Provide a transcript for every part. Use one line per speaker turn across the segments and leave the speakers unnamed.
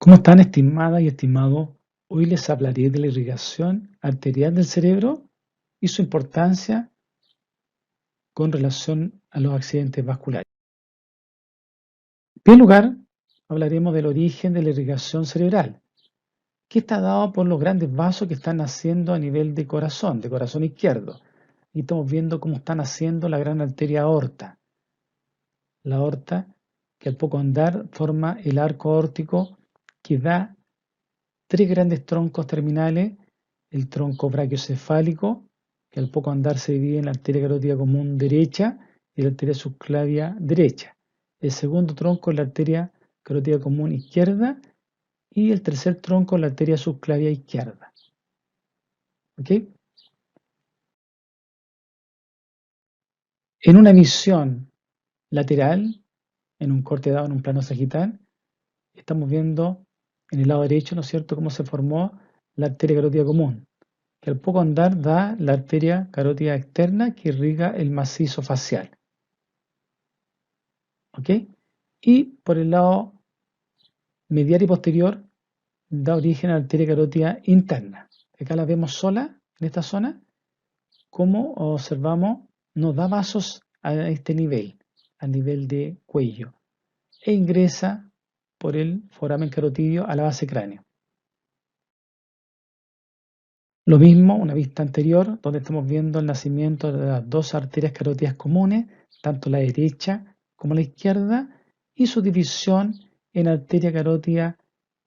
¿Cómo están, estimadas y estimados? Hoy les hablaré de la irrigación arterial del cerebro y su importancia con relación a los accidentes vasculares. En primer lugar, hablaremos del origen de la irrigación cerebral, que está dado por los grandes vasos que están naciendo a nivel de corazón izquierdo. Y estamos viendo cómo está naciendo la gran arteria aorta. La aorta, que al poco andar forma el arco aórtico que da tres grandes troncos terminales: el tronco brachiocefálico, que al poco andar se divide en la arteria carótida común derecha y la arteria subclavia derecha. El segundo tronco es la arteria carótida común izquierda y el tercer tronco es la arteria subclavia izquierda. ¿Ok? En una visión lateral, en un corte dado en un plano sagital, estamos viendo en el lado derecho, ¿no es cierto?, cómo se formó la arteria carótida común, que al poco andar da la arteria carótida externa que irriga el macizo facial. ¿Ok? Y por el lado medial y posterior da origen a la arteria carótida interna. Acá la vemos sola en esta zona. Como observamos, no da vasos a este nivel, a nivel de cuello, e ingresa por el foramen carotidio a la base cráneo. Lo mismo, una vista anterior, donde estamos viendo el nacimiento de las dos arterias carótidas comunes, tanto la derecha como la izquierda, y su división en arteria carótida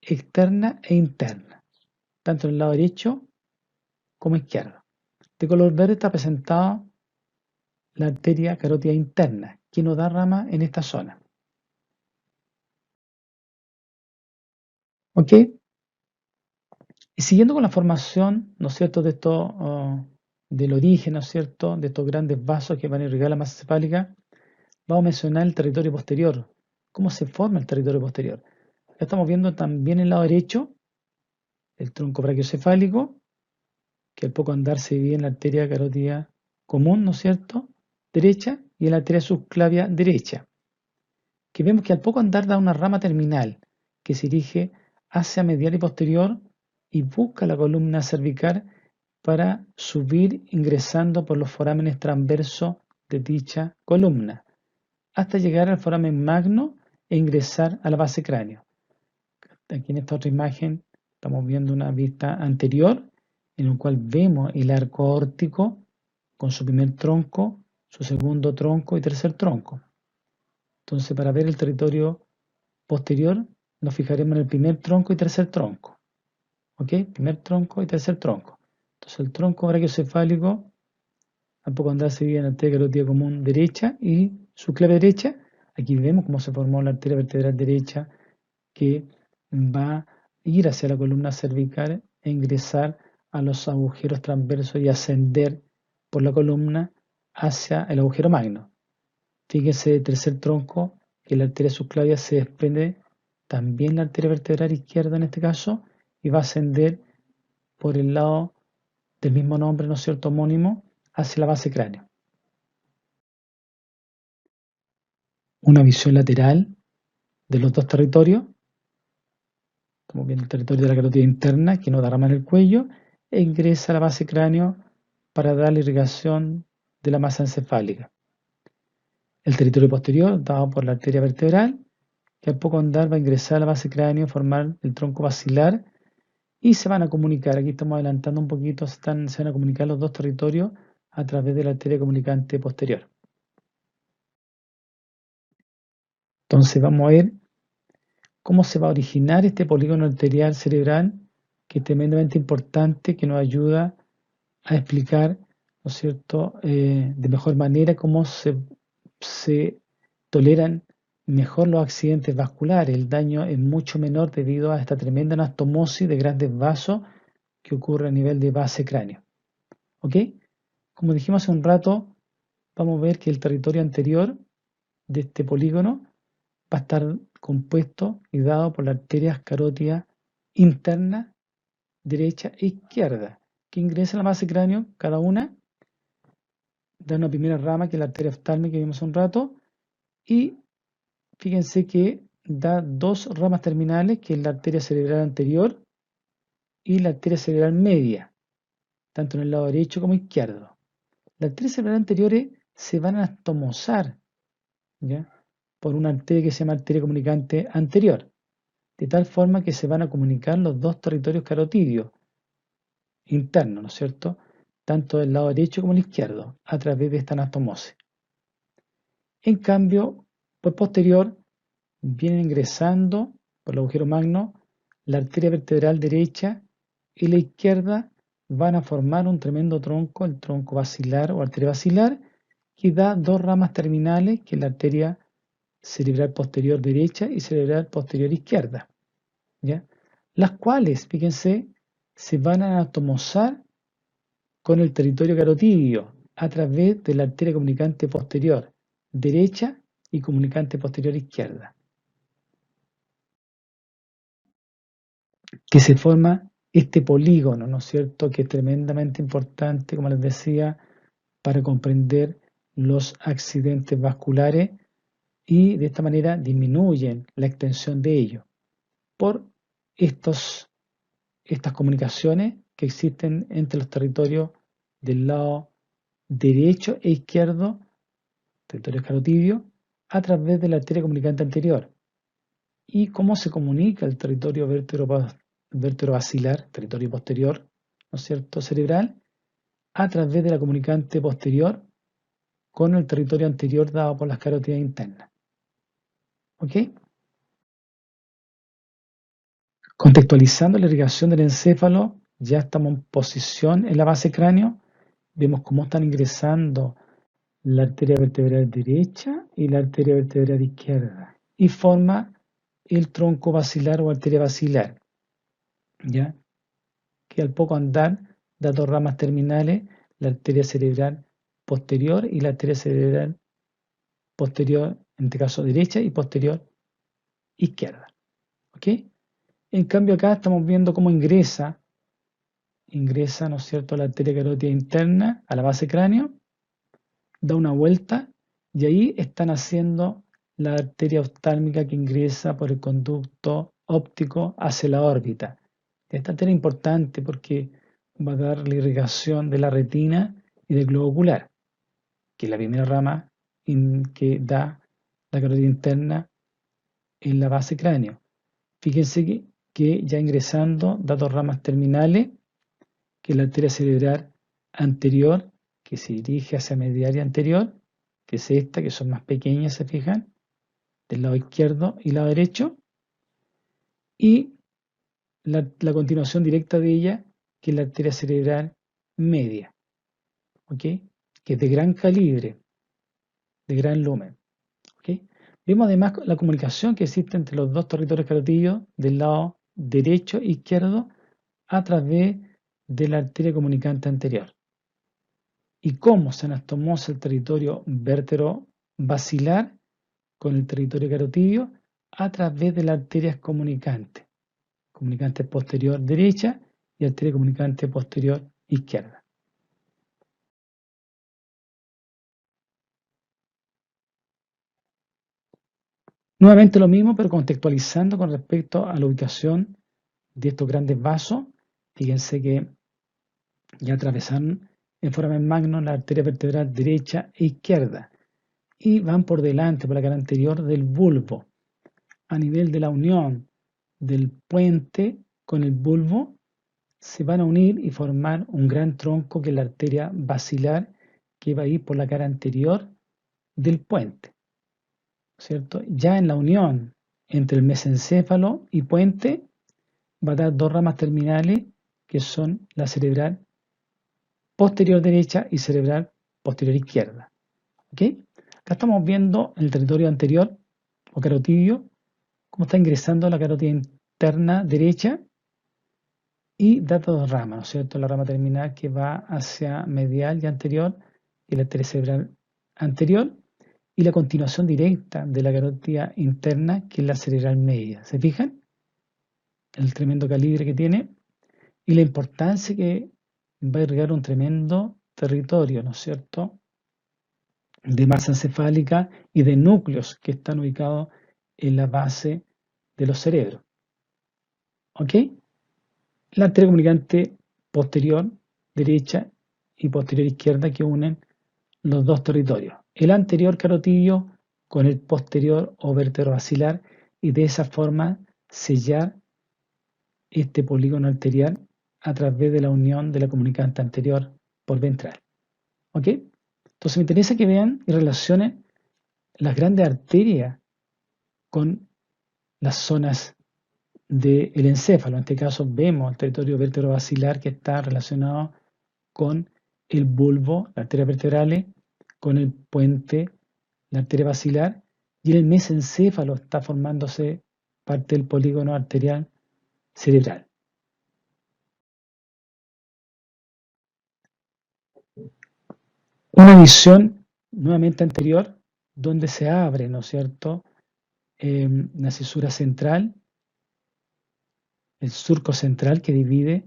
externa e interna, tanto en el lado derecho como izquierdo. De color verde está presentada la arteria carótida interna, que no da rama en esta zona. ¿Ok? Y siguiendo con la formación, ¿no es cierto?, de esto, del origen, ¿no es cierto?, de estos grandes vasos que van a irrigar la masa cefálica, vamos a mencionar el territorio posterior. ¿Cómo se forma el territorio posterior? Ya estamos viendo también el lado derecho, el tronco brachiocefálico, que al poco andar se divide en la arteria carótida común, ¿no es cierto?, derecha, y en la arteria subclavia derecha, que vemos que al poco andar da una rama terminal que se dirige hacia medial y posterior y busca la columna cervical para subir ingresando por los forámenes transversos de dicha columna, hasta llegar al foramen magno e ingresar a la base cráneo. Aquí en esta otra imagen estamos viendo una vista anterior en la cual vemos el arco aórtico con su primer tronco, su segundo tronco y tercer tronco. Entonces, para ver el territorio posterior, nos fijaremos en el primer tronco y tercer tronco. ¿Ok? Primer tronco y tercer tronco. Entonces, el tronco brachiocefálico, al poco andar se divide en la arteria carótida común derecha y subclavia derecha. Aquí vemos cómo se formó la arteria vertebral derecha, que va a ir hacia la columna cervical e ingresar a los agujeros transversos y ascender por la columna hacia el agujero magno. Fíjense, el tercer tronco, que la arteria subclavia se desprende también la arteria vertebral izquierda en este caso, y va a ascender por el lado del mismo nombre, ¿no es cierto?, homónimo, hacia la base cráneo. Una visión lateral de los dos territorios. Estamos viendo el territorio de la carótida interna, que no da rama en el cuello, e ingresa a la base cráneo para dar la irrigación de la masa encefálica. El territorio posterior, dado por la arteria vertebral, que al poco andar va a ingresar a la base cráneo, formar el tronco basilar y se van a comunicar. Aquí estamos adelantando un poquito, se van a comunicar los dos territorios a través de la arteria comunicante posterior. Entonces vamos a ver cómo se va a originar este polígono arterial cerebral, que es tremendamente importante, que nos ayuda a explicar, ¿no es cierto?, de mejor manera cómo se toleran mejor los accidentes vasculares. El daño es mucho menor debido a esta tremenda anastomosis de grandes vasos que ocurre a nivel de base cráneo. ¿Ok? Como dijimos hace un rato, vamos a ver que el territorio anterior de este polígono va a estar compuesto y dado por las arterias carótidas interna, derecha e izquierda, que ingresan a la base cráneo, cada una da una primera rama, que es la arteria oftálmica que vimos hace un rato, y fíjense que da dos ramas terminales, que es la arteria cerebral anterior y la arteria cerebral media, tanto en el lado derecho como izquierdo. Las arterias cerebrales anteriores se van a anastomosar, ¿ya?, por una arteria que se llama arteria comunicante anterior, de tal forma que se van a comunicar los dos territorios carotidios internos, ¿no es cierto?, tanto del lado derecho como el izquierdo, a través de esta anastomosis. En cambio, por posterior, vienen ingresando por el agujero magno la arteria vertebral derecha y la izquierda, van a formar un tremendo tronco, el tronco basilar o arteria basilar, que da dos ramas terminales, que es la arteria cerebral posterior derecha y cerebral posterior izquierda, ¿ya?, las cuales, fíjense, se van a anatomosar con el territorio carotidio a través de la arteria comunicante posterior derecha y comunicante posterior izquierda, que se forma este polígono, ¿no es cierto?, que es tremendamente importante, como les decía, para comprender los accidentes vasculares, y de esta manera disminuyen la extensión de ellos por estas comunicaciones que existen entre los territorios del lado derecho e izquierdo, territorios carotidios, a través de la arteria comunicante anterior. Y cómo se comunica el territorio vertebrovasilar, territorio posterior, ¿no es cierto?, cerebral, a través de la comunicante posterior con el territorio anterior dado por las carótidas internas. ¿Ok? Contextualizando la irrigación del encéfalo, ya estamos en posición en la base cráneo, vemos cómo están ingresando la arteria vertebral derecha y la arteria vertebral izquierda, y forma el tronco basilar o arteria basilar, ¿ya?, que al poco andar da dos ramas terminales, la arteria cerebral posterior y la arteria cerebral posterior, en este caso derecha, y posterior izquierda. ¿Ok? En cambio acá estamos viendo cómo ingresa, ¿no es cierto?, la arteria carótida interna a la base cráneo, da una vuelta y ahí están haciendo la arteria oftálmica que ingresa por el conducto óptico hacia la órbita. Esta arteria es importante porque va a dar la irrigación de la retina y del globo ocular, que es la primera rama que da la carótida interna en la base cráneo. Fíjense que ya ingresando da dos ramas terminales, que es la arteria cerebral anterior, que se dirige hacia mediaria anterior, que es esta, que son más pequeñas, se fijan, del lado izquierdo y lado derecho, y la continuación directa de ella, que es la arteria cerebral media, ¿ok?, que es de gran calibre, de gran lumen. ¿Ok? Vemos además la comunicación que existe entre los dos territorios carotidios del lado derecho e izquierdo a través de la arteria comunicante anterior, y cómo se anastomosa el territorio vertebrovasilar con el territorio carotidio a través de las arterias comunicantes, comunicante posterior derecha y arteria comunicante posterior izquierda. Nuevamente lo mismo, pero contextualizando con respecto a la ubicación de estos grandes vasos. Fíjense que ya atravesaron en foramen magno la arteria vertebral derecha e izquierda y van por delante, por la cara anterior del bulbo, a nivel de la unión del puente con el bulbo. Se van a unir y formar un gran tronco, que es la arteria basilar, que va a ir por la cara anterior del puente, ¿cierto? Ya en la unión entre el mesencéfalo y puente va a dar dos ramas terminales, que son la cerebral posterior derecha y cerebral posterior izquierda. ¿Ok? Acá estamos viendo en el territorio anterior o carotidio cómo está ingresando la carótida interna derecha y da dos ramas, ¿no es cierto? La rama terminal que va hacia medial y anterior, y la arteria cerebral anterior, y la continuación directa de la carótida interna, que es la cerebral media. ¿Se fijan? El tremendo calibre que tiene y la importancia que va a irrigar un tremendo territorio, ¿no es cierto?, de masa encefálica y de núcleos que están ubicados en la base de los cerebros. ¿Ok? La arteria comunicante posterior derecha y posterior izquierda que unen los dos territorios. El anterior carotidio con el posterior o vertebrobasilar y de esa forma sellar este polígono arterial a través de la unión de la comunicante anterior por ventral. ¿Ok? Entonces me interesa que vean y relacionen las grandes arterias con las zonas del encéfalo. En este caso vemos el territorio vertebrobasilar que está relacionado con el bulbo, la arteria vertebrales, con el puente, la arteria basilar, y en el mesencéfalo está formándose parte del polígono arterial cerebral. Una visión nuevamente anterior, donde se abre, ¿no es cierto?, la cisura central, el surco central que divide,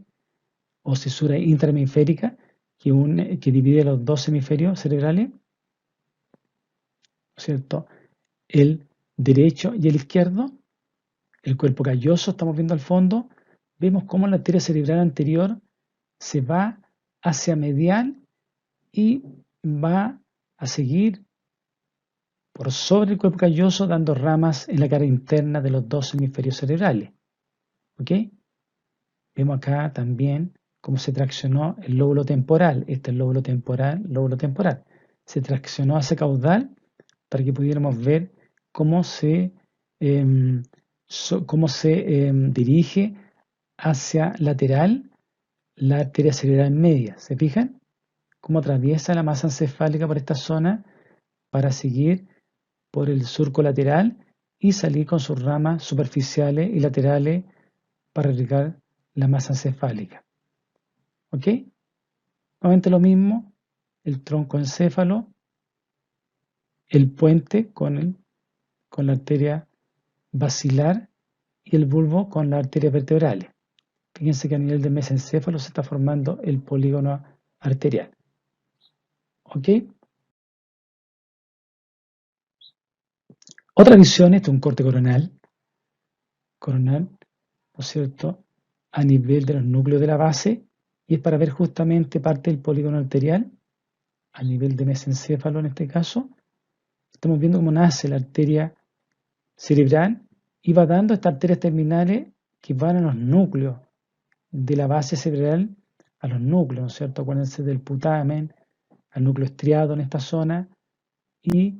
o cisura intrahemisférica, que divide los dos hemisferios cerebrales, ¿no es cierto?, el derecho y el izquierdo, el cuerpo calloso, estamos viendo al fondo, vemos cómo la arteria cerebral anterior se va hacia medial y va a seguir por sobre el cuerpo calloso dando ramas en la cara interna de los dos hemisferios cerebrales. ¿Ok? Vemos acá también cómo se traccionó el lóbulo temporal. Este es el lóbulo temporal. Se traccionó hacia caudal para que pudiéramos ver cómo se dirige hacia lateral la arteria cerebral media. ¿Se fijan? Cómo atraviesa la masa encefálica por esta zona para seguir por el surco lateral y salir con sus ramas superficiales y laterales para irrigar la masa encefálica. ¿Ok? Nuevamente lo mismo, el tronco encéfalo, el puente con la arteria basilar y el bulbo con las arterias vertebrales. Fíjense que a nivel del mesencéfalo se está formando el polígono arterial. ¿Ok? Otra visión es un corte coronal, ¿no es cierto?, a nivel de los núcleos de la base, y es para ver justamente parte del polígono arterial, a nivel de mesencéfalo en este caso. Estamos viendo cómo nace la arteria cerebral y va dando estas arterias terminales que van a los núcleos de la base cerebral, a los núcleos, ¿no es cierto? Acuérdense del putamen, al núcleo estriado en esta zona y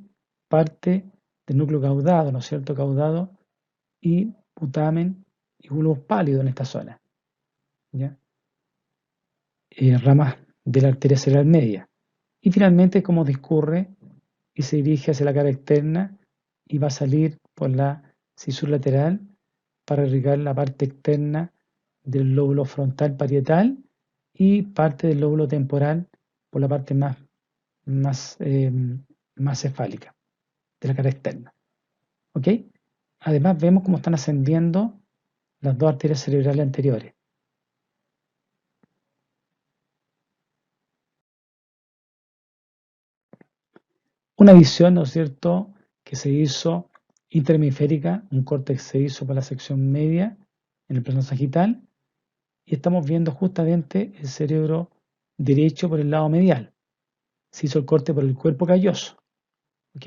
parte del núcleo caudado, ¿no es cierto? Caudado y putamen y bulbos pálidos en esta zona. ¿Ya? Ramas de la arteria cerebral media. Y finalmente cómo discurre y se dirige hacia la cara externa y va a salir por la cisura lateral para irrigar la parte externa del lóbulo frontal parietal y parte del lóbulo temporal por la parte más cefálica de la cara externa. ¿Ok? Además vemos cómo están ascendiendo las dos arterias cerebrales anteriores. Una visión, ¿no es cierto?, que se hizo interhemisférica, un corte que se hizo para la sección media en el plano sagital, y estamos viendo justamente el cerebro derecho por el lado medial. Se hizo el corte por el cuerpo calloso. ¿Ok?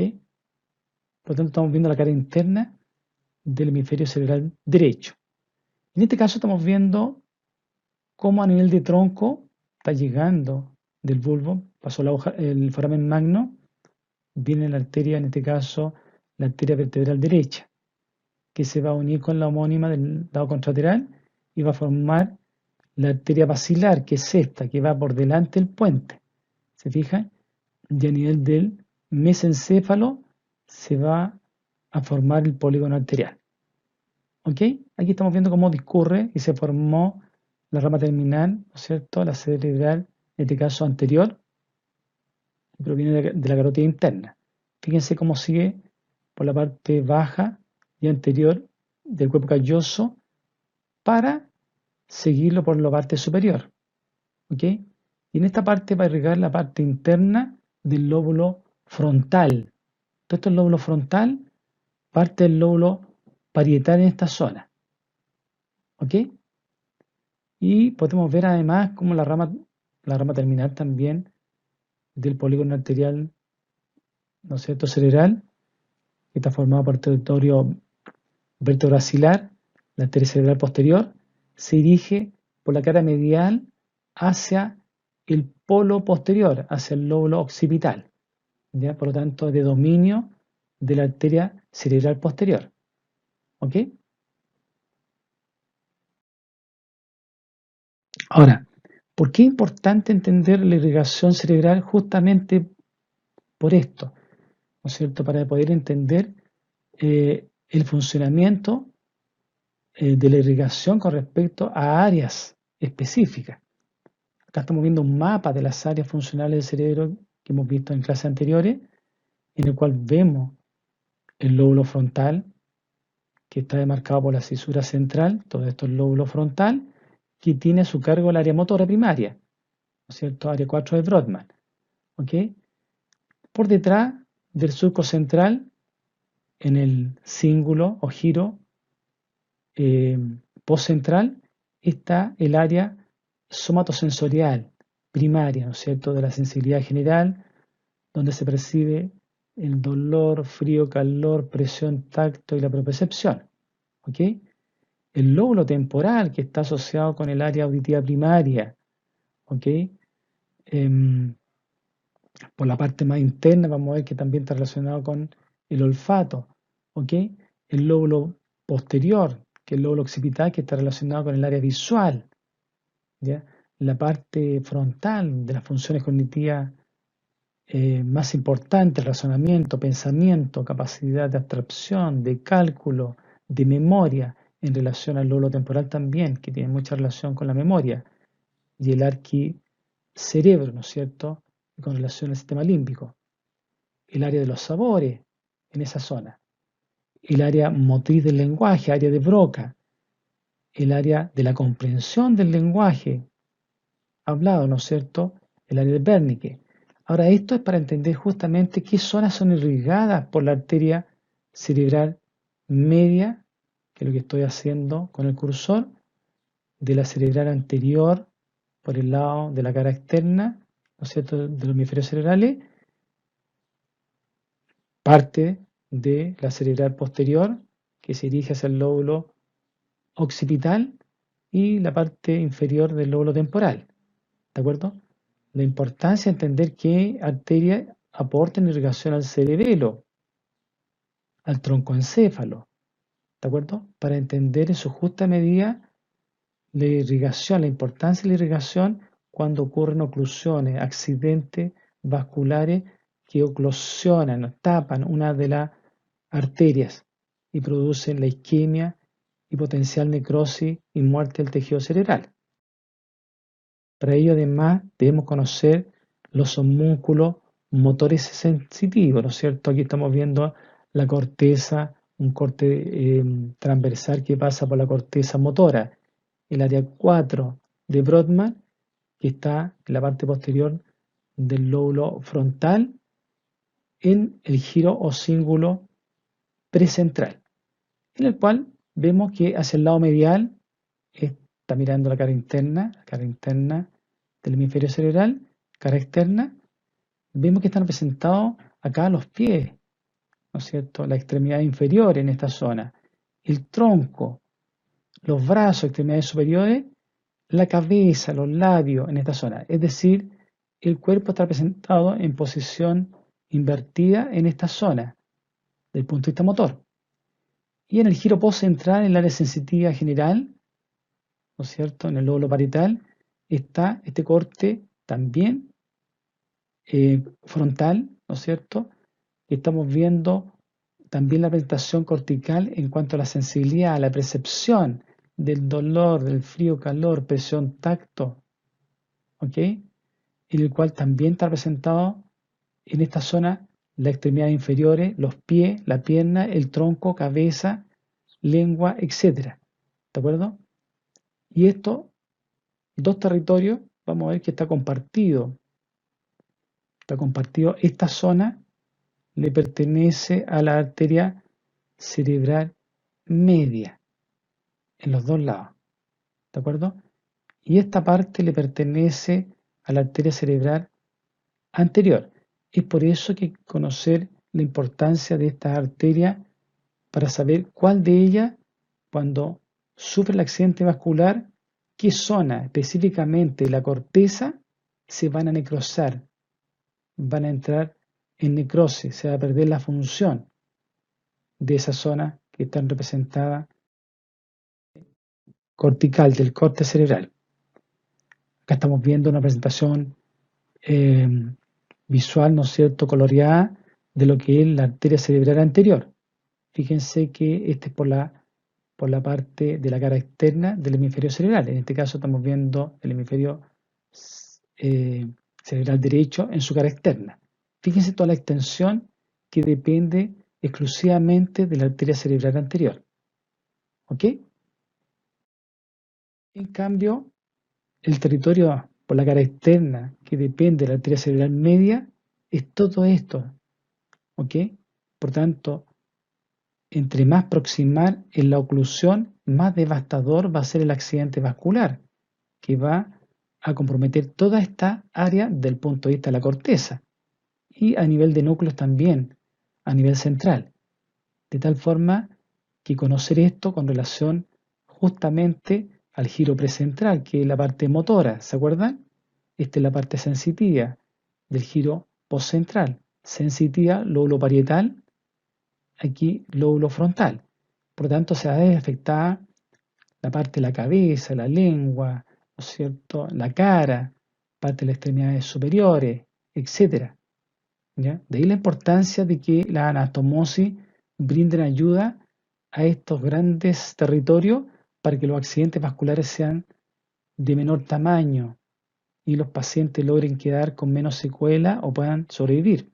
Por lo tanto, estamos viendo la cara interna del hemisferio cerebral derecho. En este caso estamos viendo cómo a nivel de tronco está llegando del bulbo, pasó el foramen magno, viene la arteria, en este caso, la arteria vertebral derecha, que se va a unir con la homónima del lado contralateral y va a formar la arteria basilar, que es esta, que va por delante del puente. ¿Se fijan? Y a nivel del mesencéfalo se va a formar el polígono arterial. ¿Ok? Aquí estamos viendo cómo discurre y se formó la rama terminal, ¿no es cierto? La cerebral, en este caso anterior, que proviene de la carótida interna. Fíjense cómo sigue por la parte baja y anterior del cuerpo calloso para seguirlo por la parte superior. ¿Ok? Y en esta parte va a irrigar la parte interna del lóbulo frontal. Todo esto es el lóbulo frontal parte del lóbulo parietal en esta zona. ¿Ok? Y podemos ver además cómo la rama terminal también del polígono arterial, ¿no es cierto?, cerebral, que está formado por el territorio vertebrobasilar, la arteria cerebral posterior, se dirige por la cara medial hacia el polo posterior, hacia el lóbulo occipital. ¿Ya? Por lo tanto, es de dominio de la arteria cerebral posterior. ¿Ok? Ahora, ¿por qué es importante entender la irrigación cerebral? Justamente por esto, ¿no es cierto? Para poder entender el funcionamiento de la irrigación con respecto a áreas específicas. Acá estamos viendo un mapa de las áreas funcionales del cerebro que hemos visto en clases anteriores, en el cual vemos el lóbulo frontal, que está demarcado por la cisura central, todo esto es el lóbulo frontal, que tiene a su cargo el área motora primaria, ¿no es cierto? Área 4 de Brodmann. ¿Ok? Por detrás del surco central, en el cíngulo o giro postcentral, está el área somatosensorial primaria, ¿no es cierto?, de la sensibilidad general, donde se percibe el dolor, frío, calor, presión, tacto y la propriocepción. ¿Ok? El lóbulo temporal, que está asociado con el área auditiva primaria. ¿Ok? Por la parte más interna vamos a ver que también está relacionado con el olfato. ¿Ok? El lóbulo posterior, que es el lóbulo occipital, que está relacionado con el área visual. ¿Ya? La parte frontal de las funciones cognitivas más importantes, razonamiento, pensamiento, capacidad de abstracción, de cálculo, de memoria, en relación al lóbulo temporal también, que tiene mucha relación con la memoria, y el arquicerebro, ¿no es cierto?, con relación al sistema límbico. El área de los sabores, en esa zona. El área motriz del lenguaje, área de Broca. El área de la comprensión del lenguaje hablado, ¿no es cierto?, el área de Wernicke. Ahora, esto es para entender justamente qué zonas son irrigadas por la arteria cerebral media, que es lo que estoy haciendo con el cursor, de la cerebral anterior, por el lado de la cara externa, ¿no es cierto?, de los hemisferios cerebrales, parte de la cerebral posterior, que se dirige hacia el lóbulo occipital, y la parte inferior del lóbulo temporal. ¿De acuerdo? La importancia de entender qué arterias aportan irrigación al cerebelo, al troncoencéfalo, ¿de acuerdo? Para entender en su justa medida la irrigación, la importancia de la irrigación cuando ocurren oclusiones, accidentes vasculares que oclusionan, tapan una de las arterias y producen la isquemia y potencial necrosis y muerte del tejido cerebral. Para ello, además, debemos conocer los homúnculos motores sensitivos, ¿no es cierto? Aquí estamos viendo la corteza, un corte transversal que pasa por la corteza motora, el área 4 de Brodmann, que está en la parte posterior del lóbulo frontal, en el giro o cíngulo precentral, en el cual vemos que hacia el lado medial está mirando la cara interna del hemisferio cerebral, cara externa. Vemos que están representados acá los pies, ¿no es cierto?, la extremidad inferior en esta zona, el tronco, los brazos, extremidades superiores, la cabeza, los labios en esta zona. Es decir, el cuerpo está representado en posición invertida en esta zona, desde el punto de vista motor. Y en el giro postcentral, en el área sensitiva general, ¿no es cierto?, en el lóbulo parietal, está este corte también frontal, ¿no es cierto? Estamos viendo también la presentación cortical en cuanto a la sensibilidad, a la percepción del dolor, del frío, calor, presión, tacto, ¿ok? En el cual también está representado en esta zona las extremidades inferiores, los pies, la pierna, el tronco, cabeza, lengua, etc. ¿De acuerdo? Y estos dos territorios, vamos a ver que está compartido. Esta zona le pertenece a la arteria cerebral media, en los dos lados, ¿de acuerdo? Y esta parte le pertenece a la arteria cerebral anterior. Es por eso que hay que conocer la importancia de estas arterias para saber cuál de ellas, cuando sufre el accidente vascular, qué zona específicamente de la corteza se van a necrosar, van a entrar en necrosis, se va a perder la función de esa zona que están representadas cortical, del corte cerebral. Acá estamos viendo una presentación eh, visual, ¿no es cierto?, coloreada de lo que es la arteria cerebral anterior. Fíjense que este es por la parte de la cara externa del hemisferio cerebral. En este caso estamos viendo el hemisferio cerebral derecho en su cara externa. Fíjense toda la extensión que depende exclusivamente de la arteria cerebral anterior. ¿Ok? En cambio, el territorio por la cara externa que depende de la arteria cerebral media es todo esto. ¿Ok? Por tanto, entre más proximal en la oclusión, más devastador va a ser el accidente vascular, que va a comprometer toda esta área del punto de vista de la corteza y a nivel de núcleos también, a nivel central. De tal forma que conocer esto con relación justamente al giro precentral, que es la parte motora, ¿se acuerdan? Esta es la parte sensitiva del giro postcentral. Sensitiva, lóbulo parietal, aquí lóbulo frontal. Por lo tanto, se va a ver afectada la parte de la cabeza, la lengua, ¿no es cierto?, la cara, parte de las extremidades superiores, etc. ¿Ya? De ahí la importancia de que la anastomosis brinden ayuda a estos grandes territorios para que los accidentes vasculares sean de menor tamaño y los pacientes logren quedar con menos secuela o puedan sobrevivir.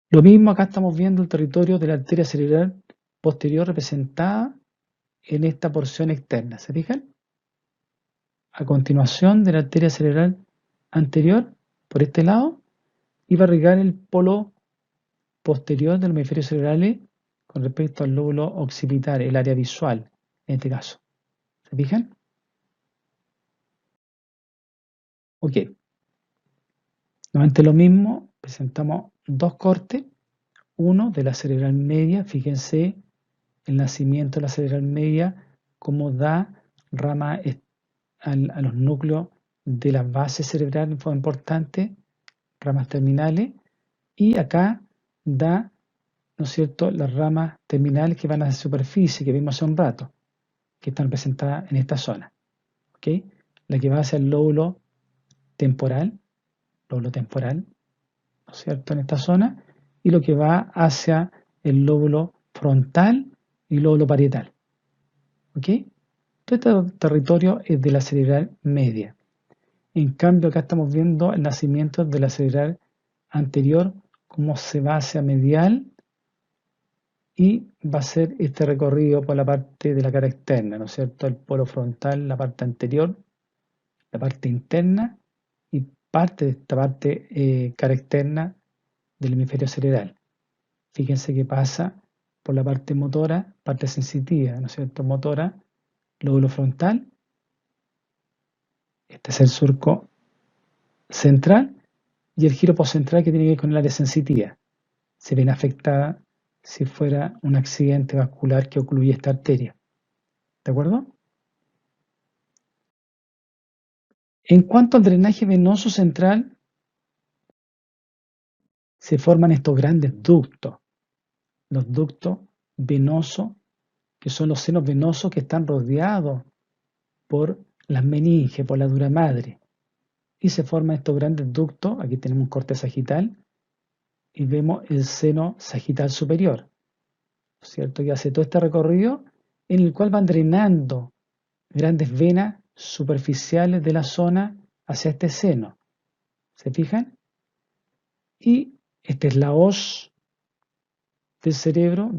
Lo mismo acá estamos viendo el territorio de la arteria cerebral posterior representada en esta porción externa. ¿Se fijan? A continuación de la arteria cerebral anterior, por este lado, iba a irrigar el polo posterior del hemisferio cerebral con respecto al lóbulo occipital, el área visual, en este caso. ¿Se fijan? Ok. Nuevamente lo mismo, presentamos dos cortes. Uno de la cerebral media, fíjense el nacimiento de la cerebral media, cómo da rama a los núcleos de la base cerebral en forma importante, ramas terminales, y acá da, ¿no es cierto?, las ramas terminales que van a la superficie, que vimos hace un rato, que están representadas en esta zona. ¿Ok? La que va hacia el temporal, lóbulo temporal, ¿no es cierto?, en esta zona, y lo que va hacia el lóbulo frontal y lóbulo parietal. ¿Ok? Todo este territorio es de la cerebral media. En cambio, acá estamos viendo el nacimiento de la cerebral anterior, cómo se va hacia medial y va a ser este recorrido por la parte de la cara externa, ¿no es cierto? El polo frontal, la parte anterior, la parte interna y parte de esta parte cara externa del hemisferio cerebral. Fíjense que pasa por la parte motora, parte sensitiva, ¿no es cierto? Motora, lóbulo frontal. Este es el surco central y el giro postcentral que tiene que ver con el área sensitiva. Se ven afectadas si fuera un accidente vascular que ocluye esta arteria. ¿De acuerdo? En cuanto al drenaje venoso central, se forman estos grandes ductos, los ductos venosos, que son los senos venosos que están rodeados por las meninges, por la dura madre. Y se forman estos grandes ductos, aquí tenemos un corte sagital, y vemos el seno sagital superior, ¿cierto? Que hace todo este recorrido en el cual van drenando grandes venas superficiales de la zona hacia este seno. ¿Se fijan? Y esta es la hoz del cerebro,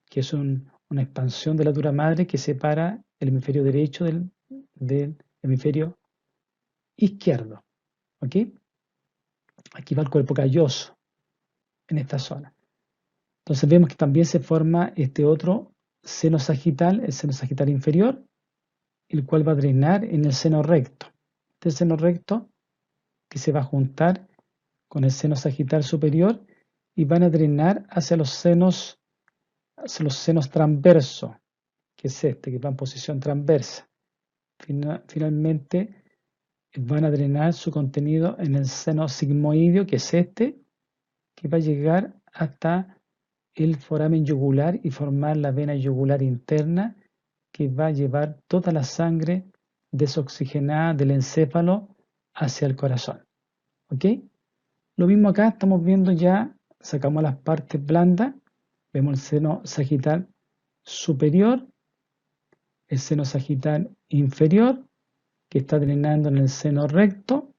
que es una expansión de la dura madre que separa el hemisferio derecho del hemisferio izquierdo. ¿Ok? Aquí va el cuerpo calloso, en esta zona. Entonces vemos que también se forma este otro seno sagital, el seno sagital inferior, el cual va a drenar en el seno recto. Este seno recto que se va a juntar con el seno sagital superior y van a drenar hacia los senos transversos, que es este, que va en posición transversa. Finalmente van a drenar su contenido en el seno sigmoideo, que es este, que va a llegar hasta el foramen yugular y formar la vena yugular interna, que va a llevar toda la sangre desoxigenada del encéfalo hacia el corazón. ¿Ok? Lo mismo acá, estamos viendo ya, sacamos las partes blandas, vemos el seno sagital superior, el seno sagital inferior, que está drenando en el seno recto,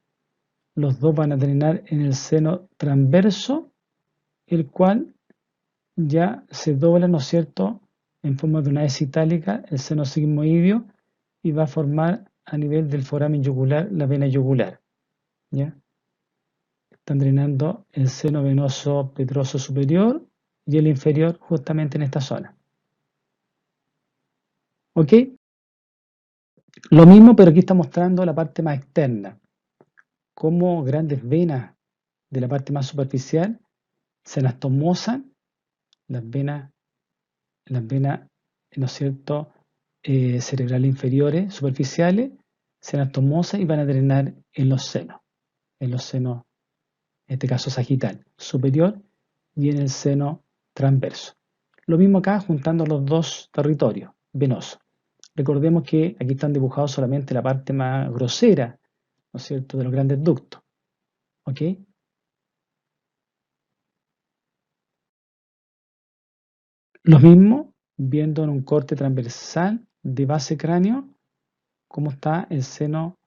los dos van a drenar en el seno transverso, el cual ya se dobla, ¿no es cierto?, en forma de una S itálica, el seno sigmoideo, y va a formar a nivel del foramen yugular la vena yugular. ¿Ya? Están drenando el seno venoso petroso superior y el inferior justamente en esta zona. ¿Ok? Lo mismo, pero aquí está mostrando la parte más externa, cómo grandes venas de la parte más superficial se anastomosan, las venas, ¿no es cierto?, cerebrales inferiores, superficiales, se anastomosan y van a drenar en los senos, en este caso sagital, superior y en el seno transverso. Lo mismo acá, juntando los dos territorios venosos. Recordemos que aquí están dibujados solamente la parte más grosera, ¿no es cierto?, de los grandes ductos. ¿Ok? Lo mismo, viendo en un corte transversal de base cráneo, cómo está el seno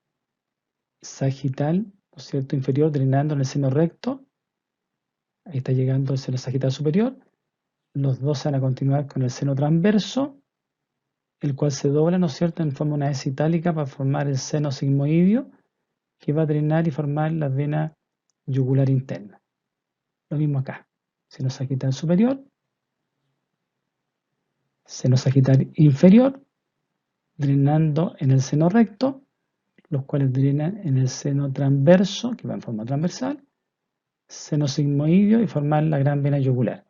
sagital, ¿no es cierto?, inferior, drenando en el seno recto. Ahí está llegando el seno sagital superior. Los dos van a continuar con el seno transverso, el cual se dobla, ¿no es cierto?, en forma de una S itálica para formar el seno sigmoideo, que va a drenar y formar la vena yugular interna. Lo mismo acá, seno sagital superior, seno sagital inferior, drenando en el seno recto, los cuales drenan en el seno transverso, que va en forma transversal, seno sigmoideo y formar la gran vena yugular.